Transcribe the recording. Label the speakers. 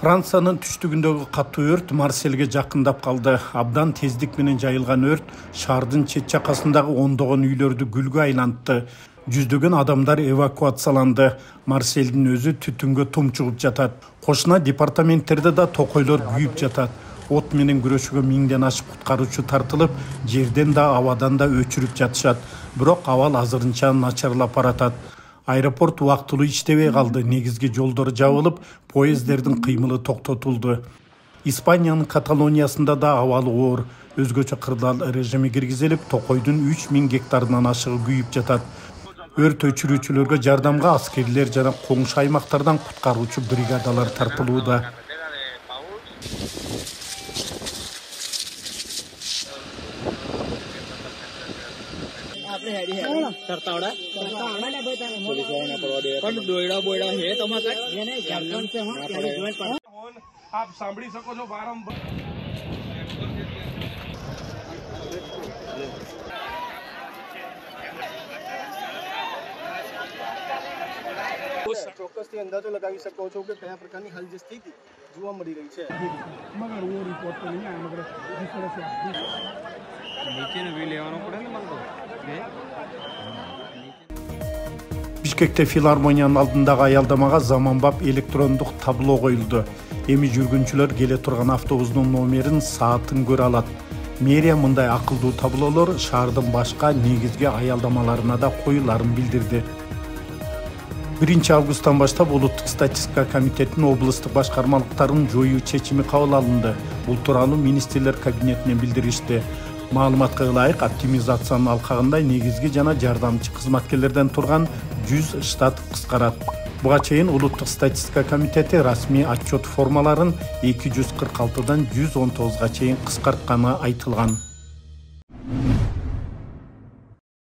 Speaker 1: Франциянын түштүгүндөгү катуу өрт Марсельге жакындап калды. Абдан тездик менен жайылган өрт шаардын чет жакасындагы ондогон үйлөрдү күлгө айлантты. Жүздөгөн адамдар эвакуацияланды. Марсельдин өзү түтүнгө тумчугуп жатат. Кошуна департаменттерде да токойлор күйүп жатат. От менен күрөшүүгө миңден ашык куткаруучу тартылып, жерден да абадан да өчүрүп жатышат. Бирок абал азырынча начарлап баратат. Аэропорт убактылуу иштебей калды. Негизги жолдор жабылып, поезддердин кыймылы токтотулду. Испаниянын Каталониясында да абал оор. Өзгөчө кырдаал режими киргизилип, токойдун 3000 гектарынан ашыгы күйүп жатат. Өрт өчүрүүчүлөргө жардамга аскерлер жана коңшу аймактардан куткаруучу бригадалар тартылууда.
Speaker 2: आप सांभળી શકો છો વારંવાર
Speaker 3: ચોક્કસથી અંદાજો લગાવી શકો છો કે કયા પ્રકારની હાલ જે સ્થિતિ જોવા મળી રહી છે
Speaker 2: મગર वो रिपोर्ट तो नहीं आया मगर जिस तरह से नीचे ने भी लेवानो पड़े ना मन को
Speaker 1: Бишкекте филармониянын алдындагы аялдамага заманбап электрондук табло коюлду. Эми жүргүнчүлөр келе турган автобустун номерин, саатын көрө алат. Мэрия мындай акылдуу таблолор шаардын башка негизги аялдамаларына да коюларын билдирди. 1 августтан баштап Улуттук статистика комитетинин облустук башкармалыктарын жоюу чечими кабыл алынды. Бул тууралуу министрлер кабинетинен билдиришти. Маалыматка ылайык, оптимизациянын алкагында негизги жана жардамчы кызматкерлерден турган 100 штат кыскарат. Буга чейин Улуттук статистика комитети расмий отчет формаларын 246дан 119га чейин кыскартканы айтылган.